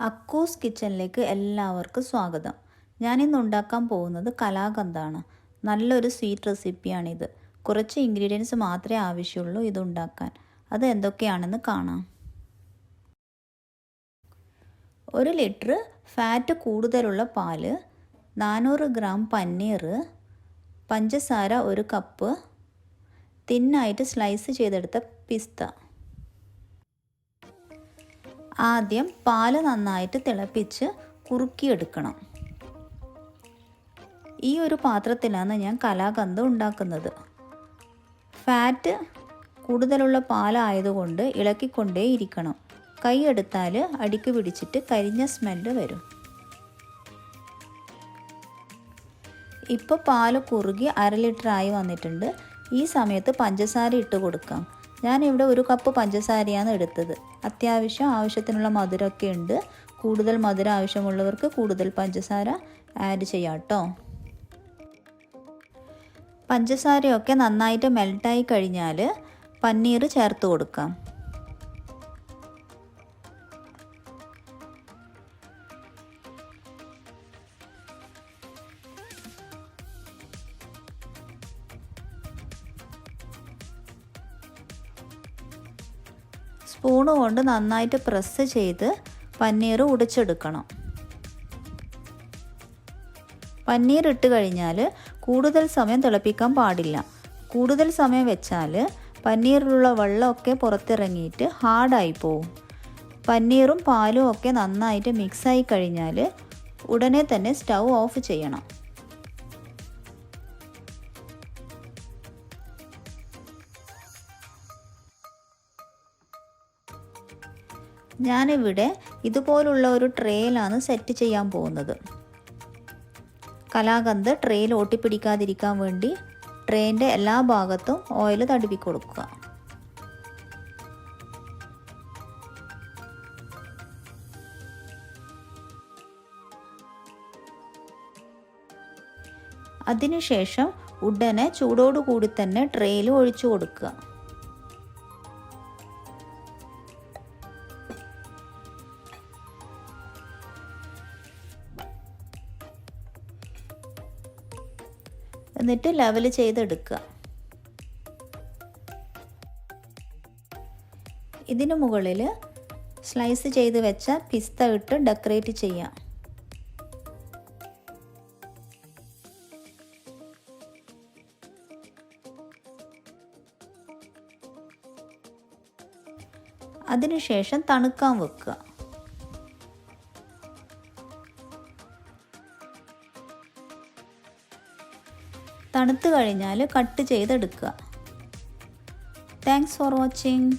അക്കൂസ് കിച്ചണിലേക്ക് എല്ലാവർക്കും സ്വാഗതം. ഞാനിന്ന് ഉണ്ടാക്കാൻ പോകുന്നത് കലാകന്താണ്. നല്ലൊരു സ്വീറ്റ് റെസിപ്പിയാണിത്. കുറച്ച് ഇൻഗ്രീഡിയൻസ് മാത്രമേ ആവശ്യമുള്ളൂ ഇത് ഉണ്ടാക്കാൻ. അത് എന്തൊക്കെയാണെന്ന് കാണാം. 1 ലിറ്റർ ഫാറ്റ് കൂടുതലുള്ള പാല്, 400 ഗ്രാം പനീർ, പഞ്ചസാര 1 കപ്പ്, തിന്നായിട്ട് സ്ലൈസ് ചെയ്തെടുത്ത പിസ്ത. ആദ്യം പാല് നന്നായിട്ട് തിളപ്പിച്ച് കുറുക്കിയെടുക്കണം. ഈ ഒരു പാത്രത്തിലാണ് ഞാൻ കലാകന്ത് ഉണ്ടാക്കുന്നത്. ഫാറ്റ് കൂടുതലുള്ള പാലായതുകൊണ്ട് ഇളക്കിക്കൊണ്ടേ ഇരിക്കണം. കൈ എടുത്താൽ അടിക്ക് പിടിച്ചിട്ട് കരിഞ്ഞ സ്മെല്ല് വരും. ഇപ്പോൾ പാല് കുറുകി 1/2 ലിറ്റർ ആയി വന്നിട്ടുണ്ട്. ഈ സമയത്ത് പഞ്ചസാര ഇട്ട് കൊടുക്കാം. ഞാനിവിടെ 1 കപ്പ് പഞ്ചസാരയാണ് എടുത്തത്. ആവശ്യത്തിനുള്ള മധുരമൊക്കെ ഉണ്ട്. കൂടുതൽ മധുരം ആവശ്യമുള്ളവർക്ക് കൂടുതൽ പഞ്ചസാര ആഡ് ചെയ്യാം കേട്ടോ. പഞ്ചസാരയൊക്കെ നന്നായിട്ട് മെൽട്ടായി കഴിഞ്ഞാൽ പനീർ ചേർത്ത് കൊടുക്കാം. സ്പൂണ് കൊണ്ട് നന്നായിട്ട് പ്രസ് ചെയ്ത് പനീർ ഉടച്ചെടുക്കണം. പനീർ ഇട്ട് കഴിഞ്ഞാൽ കൂടുതൽ സമയം തിളപ്പിക്കാൻ പാടില്ല. കൂടുതൽ സമയം വെച്ചാൽ പനീറിലുള്ള വെള്ളമൊക്കെ പുറത്തിറങ്ങിയിട്ട് ഹാർഡായി പോവും. പനീറും പാലും ഒക്കെ നന്നായിട്ട് മിക്സായി കഴിഞ്ഞാൽ ഉടനെ തന്നെ സ്റ്റൗ ഓഫ് ചെയ്യണം. ഞാനിവിടെ ഇതുപോലുള്ള ഒരു ട്രേയിലാണ് സെറ്റ് ചെയ്യാൻ പോകുന്നത്. കലാകന്ത് ട്രേയിൽ ഒട്ടിപ്പിടിക്കാതിരിക്കാൻ വേണ്ടി ട്രേൻ്റെ എല്ലാ ഭാഗത്തും ഓയിൽ തടവി കൊടുക്കുക. അതിനുശേഷം ഉടനെ ചൂടോടുകൂടി തന്നെ ട്രേയിൽ ഒഴിച്ചു കൊടുക്കുക. എന്നിട്ട് ലെവൽ ചെയ്തെടുക്കുക. ഇതിനു മുകളിൽ സ്ലൈസ് ചെയ്ത് വെച്ച പിസ്ത ഇട്ട് ഡെക്കറേറ്റ് ചെയ്യാം. അതിനുശേഷം തണുക്കാൻ വെക്കുക. തണുത്ത് കഴിഞ്ഞാൽ കട്ട് ചെയ്തെടുക്കുക. Thanks for watching.